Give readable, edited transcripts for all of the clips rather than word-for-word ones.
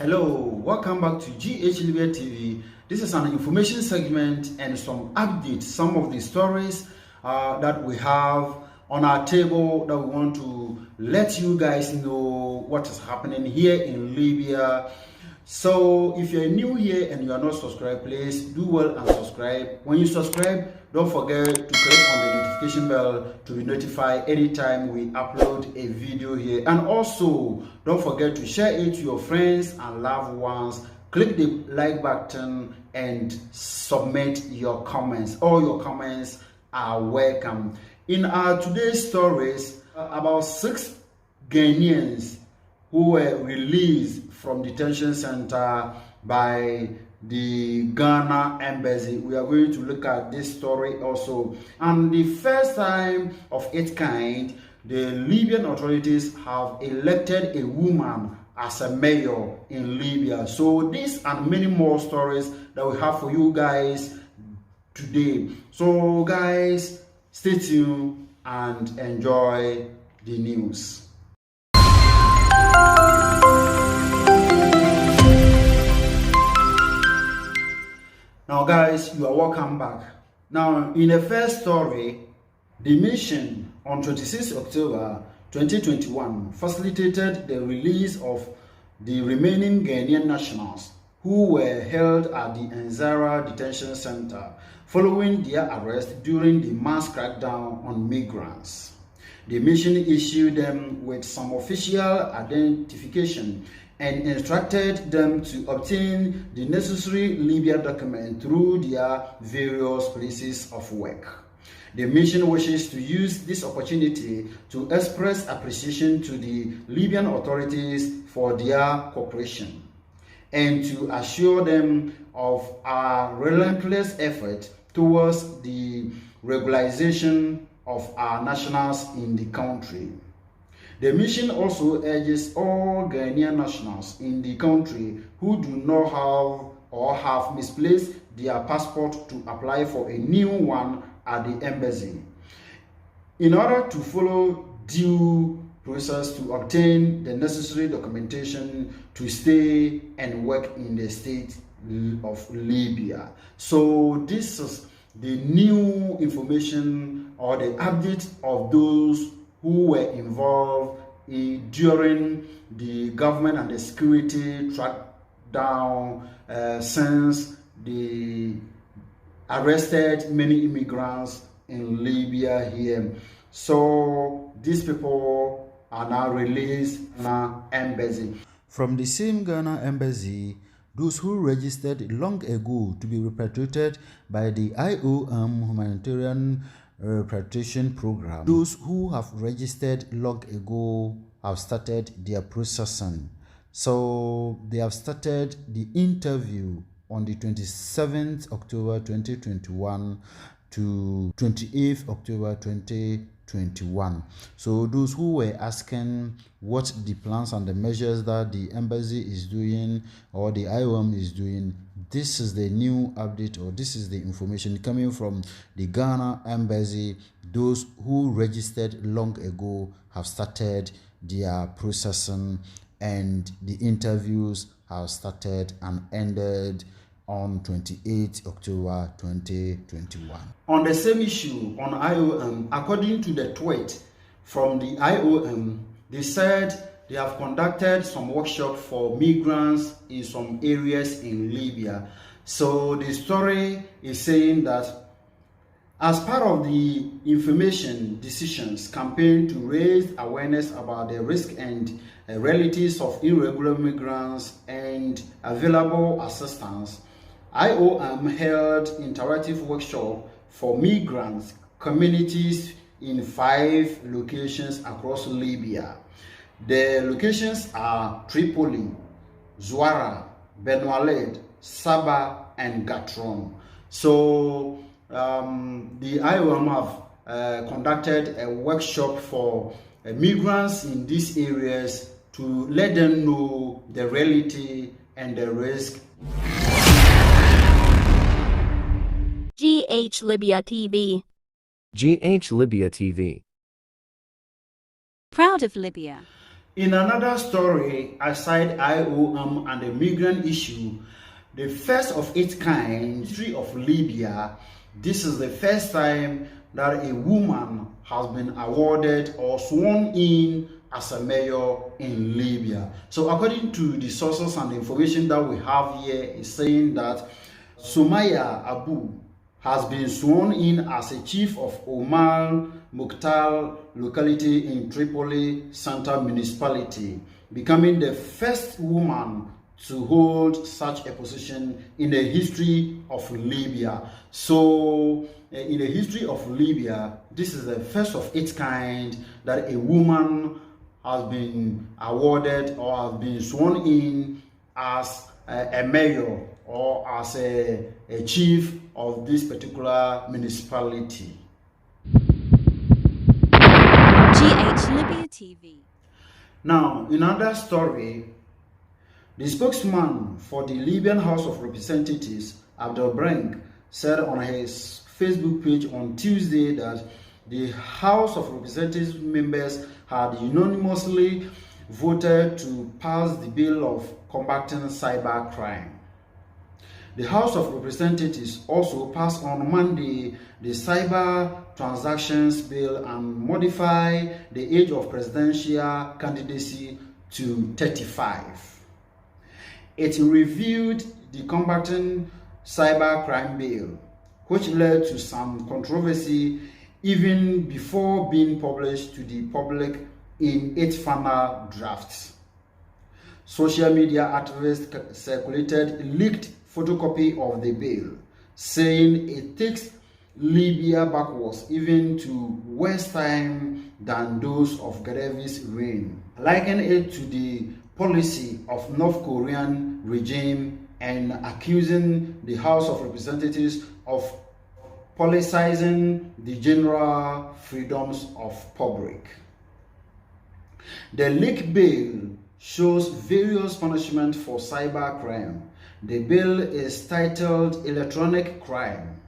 Hello, welcome back to GH Libya TV. This is an information segment and some updates, some of the stories that we have on our table that we want to let you guys know what is happening here in Libya. So if you're new here and you are not subscribed, please do well and subscribe. When you subscribe, don't forget to click on the notification bell to be notified anytime we upload a video here. And also, don't forget to share it to your friends and loved ones. Click the like button and submit your comments. All your comments are welcome. In our today's stories, about 6 Ghanaians who were released from detention center by the Ghana embassy. We are going to look at this story also. And the first time of its kind, the Libyan authorities have elected a woman as a mayor in Libya. So these and many more stories that we have for you guys today. So guys, stay tuned and enjoy the news. Now guys, you are welcome back. Now in the first story, the mission on 26 October 2021 facilitated the release of the remaining Ghanaian nationals who were held at the Ain Zara Detention Center following their arrest during the mass crackdown on migrants. The mission issued them with some official identification and instructed them to obtain the necessary Libyan document through their various places of work. The mission wishes to use this opportunity to express appreciation to the Libyan authorities for their cooperation and to assure them of our relentless effort towards the regularization of our nationals in the country. The mission also urges all Ghanaian nationals in the country who do not have or have misplaced their passport to apply for a new one at the embassy in order to follow due process to obtain the necessary documentation to stay and work in the state of Libya. So this is the new information or the update of those who were involved during the government and the security crackdown since they arrested many immigrants in Libya here. So these people are now released in Ghana embassy. From the same Ghana embassy, those who registered long ago to be repatriated by the IOM humanitarian repatriation program. Those who have registered long ago have started their processing. So they have started the interview on the 27th October 2021 to 28th October 2021. So those who were asking what the plans and the measures that the embassy is doing or the IOM is doing, this is the new update or this is the information coming from the Ghana embassy. Those who registered long ago have started their processing and the interviews have started and ended on 28 October 2021. On the same issue on IOM, according to the tweet from the IOM, they said they have conducted some workshops for migrants in some areas in Libya. So the story is saying that as part of the information decisions campaign to raise awareness about the risk and realities of irregular migrants and available assistance, IOM held interactive workshop for migrants communities in 5 locations across Libya. The locations are Tripoli, Zuara, Benwaled, Saba, and Gatron. So the IOM have conducted a workshop for migrants in these areas to let them know the reality and the risk. GH Libya TV. GH Libya TV. Proud of Libya. In another story, aside IOM and the migrant issue, the first of its kind in the history of Libya, this is the first time that a woman has been awarded or sworn in as a mayor in Libya. So according to the sources and the information that we have here, is saying that Sumaya Abu has been sworn in as a chief of Omar Mukhtar locality in Tripoli Center municipality, becoming the first woman to hold such a position in the history of Libya. So in the history of Libya, this is the first of its kind that a woman has been awarded or has been sworn in as a mayor or as a chief of this particular municipality. GH Libya TV. Now, in another story, the spokesman for the Libyan House of Representatives, Abdel Brink, said on his Facebook page on Tuesday that the House of Representatives members had unanimously voted to pass the bill of combating cybercrime. The House of Representatives also passed on Monday the Cyber Transactions Bill and modify the age of presidential candidacy to 35. It reviewed the Combating Cybercrime Bill, which led to some controversy even before being published to the public in its final draft. Social media activists circulated leaked photocopy of the bill, saying it takes Libya backwards even to worse time than those of Gaddafi's reign, likening it to the policy of North Korean regime and accusing the House of Representatives of politicizing the general freedoms of public. The leaked bill shows various punishments for cybercrime. The bill is titled Electronic Crime,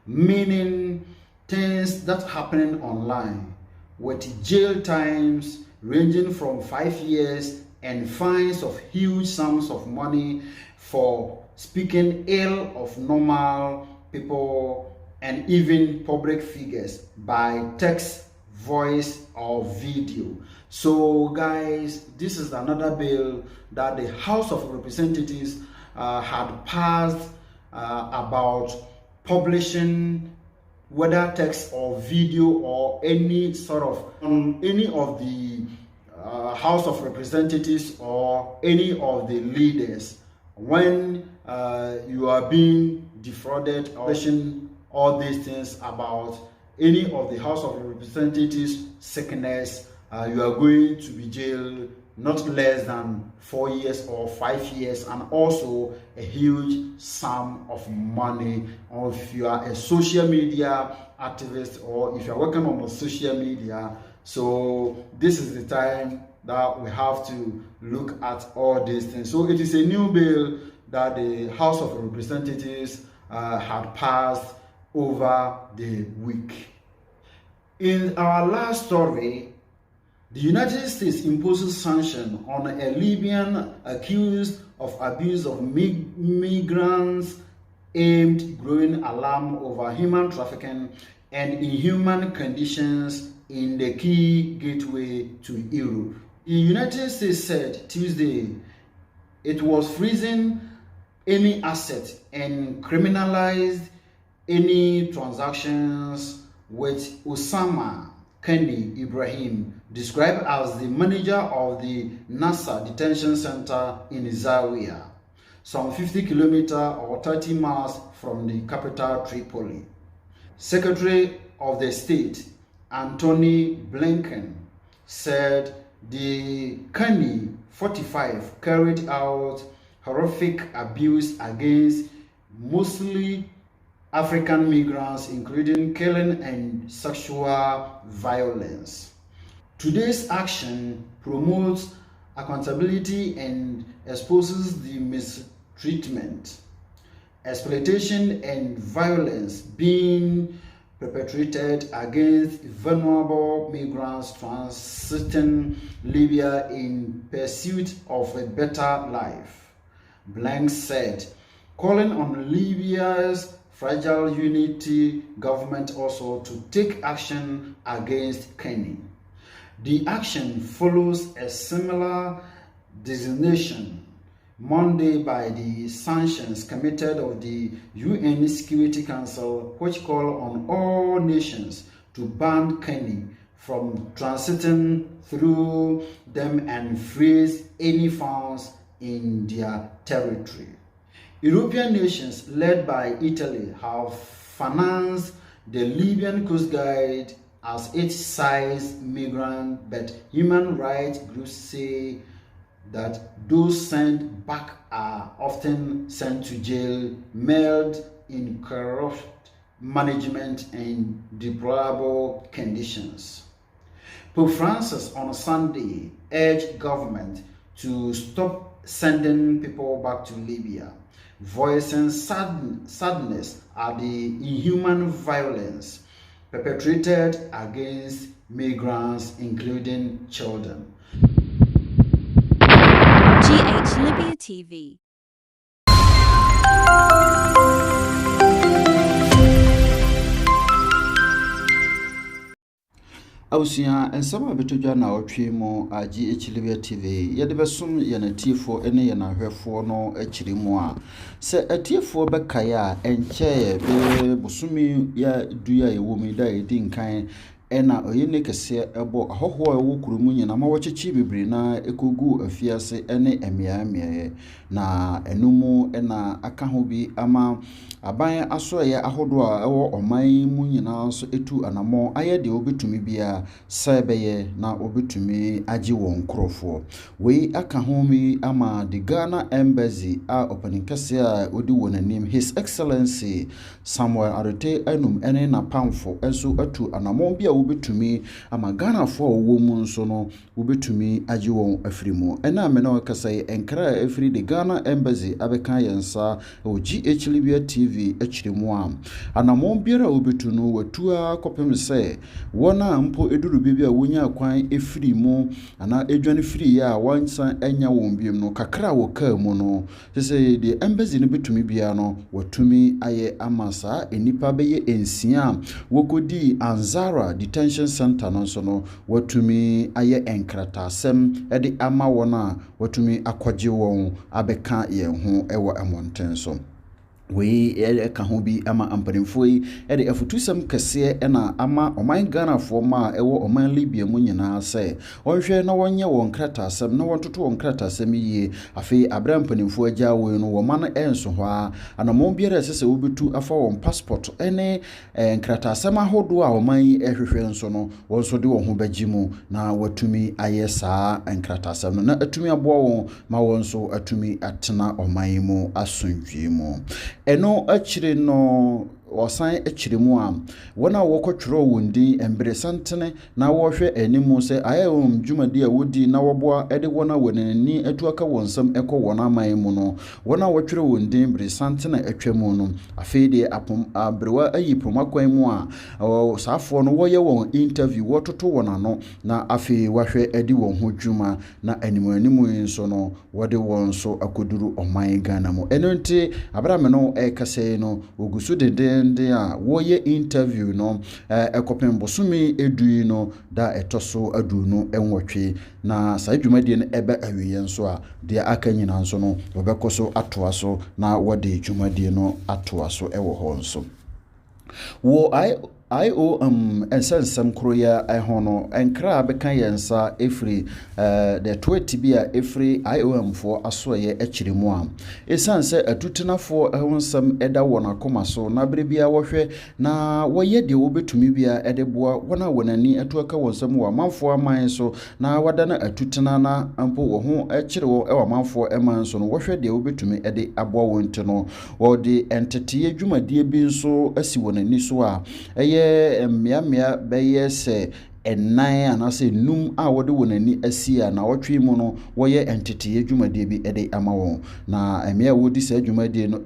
meaning things that happen online, with jail times ranging from 5 years and fines of huge sums of money for speaking ill of normal people and even public figures by text, voice, or video. So guys, this is another bill that the House of Representatives had passed about publishing whether text or video or any sort of any of the House of Representatives or any of the leaders when you are being defrauded or all these things about any of the House of Representatives sickness, you are going to be jailed not less than 4 years or 5 years, and also a huge sum of money. Or if you are a social media activist or if you are working on social media, so this is the time that we have to look at all these things. So it is a new bill that the House of Representatives had passed over the week. In our last story, the United States imposes sanctions on a Libyan accused of abuse of migrants, aimed growing alarm over human trafficking and inhuman conditions in the key gateway to Europe. The United States said Tuesday it was freezing any asset and criminalized any transactions with Osama Kendi Ibrahim, described as the manager of the NASA Detention Center in Zawiya, some 50 kilometers or 30 miles from the capital Tripoli. Secretary of the State Antony Blinken said the Kendi 45 carried out horrific abuse against mostly African migrants, including killing and sexual violence. Today's action promotes accountability and exposes the mistreatment, exploitation, and violence being perpetrated against vulnerable migrants transiting Libya in pursuit of a better life. Blank said, calling on Libya's fragile unity government also to take action against Kenya. The action follows a similar designation Monday by the Sanctions Committee of the UN Security Council, which call on all nations to ban Kenya from transiting through them and freeze any funds in their territory. European nations led by Italy have financed the Libyan Coast Guard as its size migrant, but human rights groups say that those sent back are often sent to jail, mired in corrupt management and deplorable conditions. Pope Francis on Sunday urged government to stop sending people back to Libya, voicing sadness at the inhuman violence perpetrated against migrants, including children. GH Libya TV. Ausia and some of it na otwe mo GH Libya TV ye de besom ye na tifo ene ye na hwefo no akiri mu a se atifo bekaya enche be bosumi ya duya ye wo mi da ye din kan ena oyene kese ebo ahoho a wo kurumu nyina ma wochechi bebre na ekogu afiase ene emiamie na enumu ena aka ho bi ama aban asoye ahodo a ewo oman mu nyina so etu anamo aye de obetumi bia sebeye na obetumi agi won krofo we aka ho mi ama the Ghana embassy a opening kese a odi wonanim His Excellency Samuel Arete enum ene na pamfo enso atu anamo bia obetumi ama Ghana fo wo mu nso no obetumi agi won afrimu ena me na kasai enkra afri the Ghana embassy abeka yensa o GH Libya TV achirimu am anamon biara obetu no watua kopem se wona mpo eduru bibia wonya kwan efiri mu ana edwane firi ya wansan anya won biem no kakra wo ka mu no se the embassy no betumi bia no watumi aye amasa enipa beye ensia wokodi Ain Zara Detention Center no so no watumi aye enkrata asem ede ama wona watumi akwaje won abeka ye ho ewo amonten so we ka ho bi ama ampanimfo yi ede afutusam kese ena ama oman Ghana fo ma ewo oman Libya mu nyina se onhwe na wonye won kratasam na wontoto won kratasam yi afi abra ampanimfo agya wo no wo man enso ho a anamon biara sese wobetu afa won passport ene kratasam ahodo a oman yi ehwehwe nso no wonso de wo ho bagimu na watumi ayesa enkratasam no na atumi abo won ma wonso atumi atena oman mu asundwe mu eno achire no osan achire mu a wona wokotworo wondi embre santene na wohwe animu se ayewom dwumadi a wodi na woboa ede wona wonani atuaka wonsam ekọ wona man mu no wona wotworo wondi embre santene atwemu no afeede apom abrewa ayi promakwan mu a saafo no woye won interview wototo wona no na afi wahwe edi won ho dwuma na animu nso no wode won so akoduru oman Ghana mu eno nti abrame no ekase no ogusu dede a woye interview no ekopem bosumi edui no da etoso adunu enwotwe na sa dwumadie no ebe awiye nso a de aka nyina nso no obekoso atoaso na wode dwumadie no atoaso ewo ho nso wo IO ensensem kroya ehono enkra beka yensa efri the 20 bia efri IOM for asoye echirimu am esanse atutenafo ehonsam eda wona komaso na brebia wohwe na woye de wobetumi bia edeboa wona wonani atuaka wonsam wa manfo aman so na wadana atutena na ampo wo ho echiriwo ewa manfo eman so no wohwe de wobetumi ede aboa wonte no wode entete adwumadie bi nso asi wonani so a mia beye se enan anase num a wode wonani asia na wotwe mu no woye entete adwumadie bi ede ama won na emia wodi se adwumadie no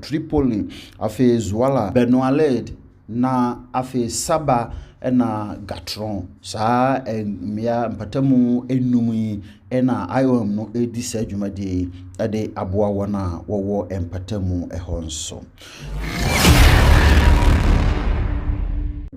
Tripoli afi Zuala Benualed na afe saba na gatron saa mmea mpatamu enum yi na IOM no edi saa dwumadie de aboa wona wowo mpatamu ehɔ nso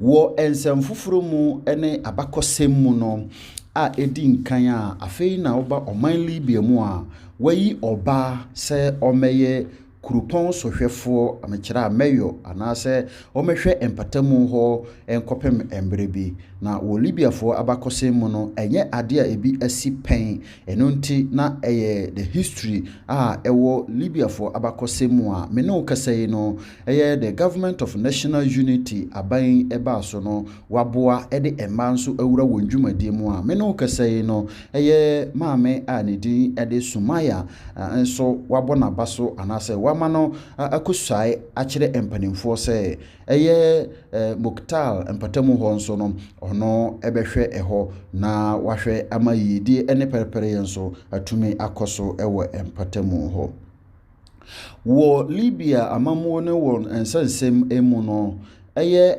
wo ensem fufuro mu ne abakɔsɛm mu no a edi nkan a afei na oba ɔman Libya mu a wayi oba sɛ ɔmɛyɛ kurupɔn sohwɛfo amekira mayo anase ɔmɛhwɛ empatamu hɔ enkɔpem embrebi na wo Libiafo abakɔsɛm mu no enye ade a ebi asi pen eno nti na ɛyɛ the history a ɛwɔ Libiafo abakɔsɛm mu a me no kasɛyi no ɛyɛ the government of national unity aban ɛba so no waboa ɛde ɛma nso awura wɔn dwumadie mu a me no kasɛyi no ɛyɛ maame a ne din ɛde Sumaya nso wabɔ na baso anase wama no akosai akyerɛ empanimfoɔ sɛ ɛyɛ Moktal empatamu hɔ nso no ono ebehwɛ ɛhɔ na wahwɛ ama yidie ene perepere yenso atumi akoso ɛwɔ empatamu hɔ wo Libya amamuo ne won ensansem emu no ɛyɛ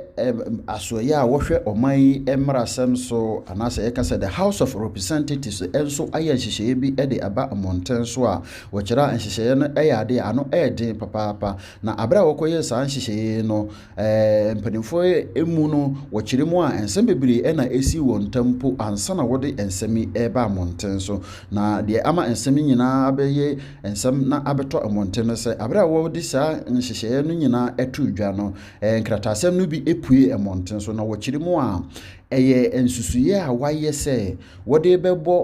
asoya a wɔhwɛ ɔman emrasem so anase yɛka the House of Representatives enso ayɛ nhyehyɛ bi de aba amonten so a wɔkyerɛ nhyehyɛ no ɛyɛ ade ano ɛden papaapa na abra wɔkɔyɛ saa nhyehyɛ no mpanimfo emu no wɔkyerɛ mu a ensem bebre na esi wɔn tampo ansa na wɔde ensem ɛba amonten so na deɛ ama ensem nyinaa abɛyɛ ensem na abɛtɔ amonten no sɛ abra wɔde saa nhyehyɛ no nyinaa ɛto dwa no nkrata no bi epue emonten so na wɔkyiri mu a eye ensusuye a wayɛ sɛ wɔde bɛbɔ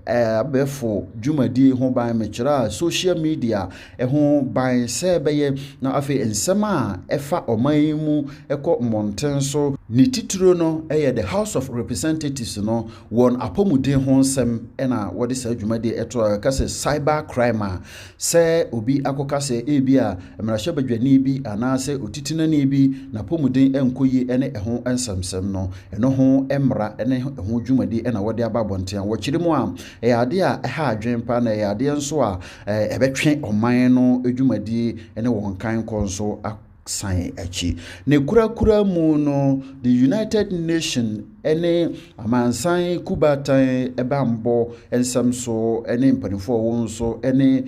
abɛfo dwumadie ho ban mekyerɛ social media ɛho ban sɛ bɛyɛ na afi ensɛm a ɛfa ɔman mu ɛkɔ monten so ne tituro no ɛyɛ the House of Representatives no wɔn apɔmuden ho nsɛm ɛna wɔde saa dwumadie ɛto ka sɛ cyber crime a sɛ obi akɔka sɛ ebi a mmarahyɛ badwani bi anaasɛ otitinani bi na apɔmuden ɛnkoyi ɛne ɛho nsɛmsɛm no eno ho emra ene ho dwumadi ena wode aba bonten wɔkyiri mu a ade a ɛha adwen pa na ade nso a ɛbɛtwe ɔman no dwumadi ene wɔn kan konso asan achi ne kura mu no the United Nations ene amansan kubatan ebambo ensam so ene mpanifo wo nso ene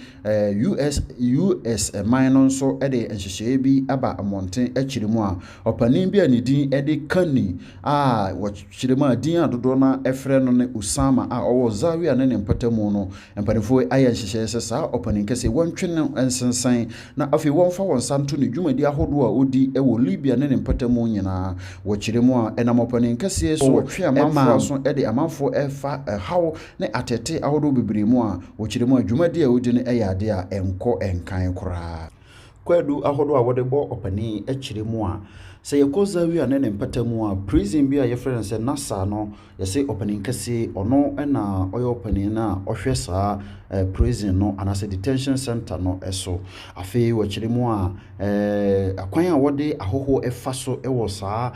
US man nso ede nhyehyɛ bi aba amonten akyiri mu a opanin bi anidin ede kani a wɔkyiri mu adin adodo na efrɛ no ne Usama a ɔwɔ Zaria ne mpatamu no mpanifo ayɛ nhyehyɛ sɛ saa opanin kɛse wɔntwe ne ensensan na afei wɔmfa wɔn santo ne dwumadi ahodo a odi ɛwɔ Libya ne mpatamu nyinaa wɔkyiri mu a enam opanin kɛse so wɔtwe amamfo so ede amamfo ɛfa haw ne atete ahodo bebre mu a wɔkyiri mu adwumadi a odi ne ɛyɛ ade a ɛnkɔ ɛnkan koraa kwadu ahodo a wɔde bɔ opani akyiri mu a sɛ yɛkɔzawi a ne mpatamu a prison bi a yɛfrɛ sɛ nasa no yɛsɛ opani kɛse ɔno ɛna ɔyɛ opani na ɔhwɛ saa prison no anase detention center no ɛso afei wɔkyiri mu a akwan a wɔde ahoho ɛfa so ɛwɔ saa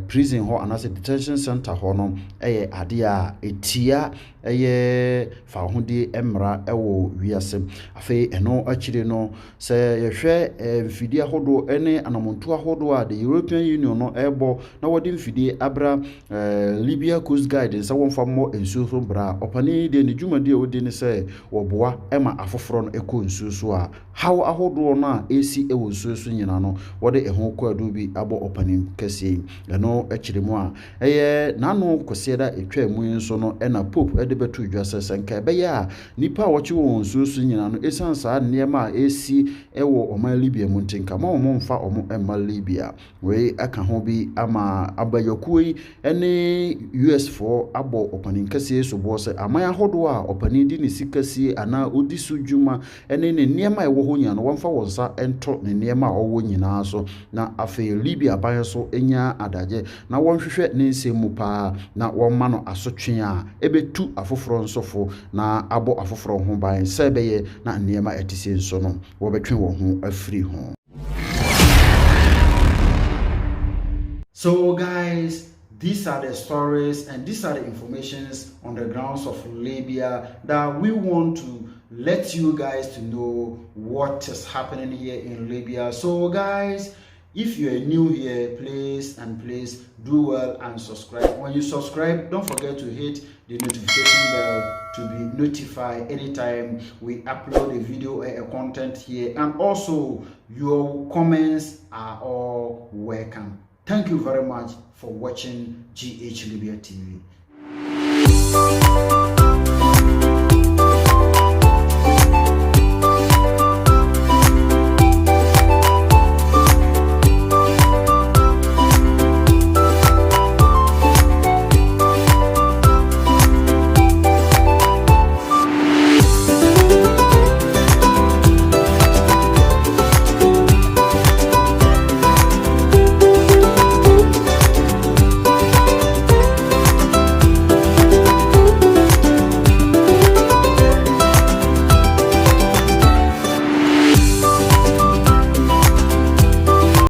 prison ho anase detention center ho no ɛyɛ ade a etia ɛyɛ fa hode emra ɛwɔ wiase afei ɛno akyiri no sɛ yɛhwɛ mfidie ahodo ɛne anamonto ahodo a the European Union no ɛbɔ na wɔde mfidie abra Libya Coast Guard sɛ wɔmfa mmɔ nsuo so bra ɔpani de ne dwumadi a wɔdi ne sɛ wɔboa ɛma afoforo no ɛkɔ nsuo so a how ahodo no a esi ɛwɔ nsuo so nyina no wɔde ɛho kwado bi abɔ ɔpani kɛse ɛno akyiri mu a ɛyɛ nano kɔse da etwa mu nso no ɛna pope ɛde beto dwa sɛ nka ɛbɛyɛ a nipa a wɔkye wɔn nsuo so nyina no esan saa nneɛma a esi ɛwɔ ɔman Libya mu ntinka ma wɔn mfa ɔmo ɛma Libya wei aka ho bi ama abayɔkuo yi ɛne US for abɔ ɔpani kɛse so bɔ sɛ aman ahodo a ɔpani di ne sikasie ana odi so dwuma ɛne ne nneɛma ɛwɔ ho nyina no wɔmfa wɔn sa ɛnto ne nneɛma a ɔwɔ nyinaa so na afei Libya ban so enya adagye na wɔnhwehwɛ ne nsɛm mu pa na wɔma no asotwe a ebetu afoforo nsofo na abɔ afoforo ho ban sɛ bɛyɛ na nneɛma ɛtise nso no wɔbɛtwe wɔn ho afiri ho. So guys, these are the stories and these are the informations on the grounds of Libya that we want to let you guys to know what is happening here in Libya. So guys, If you are new here, please do well and subscribe. When you subscribe, don't forget to hit the notification bell to be notified anytime we upload a video or a content here. And also, your comments are all welcome. Thank you very much for watching GH Libya TV.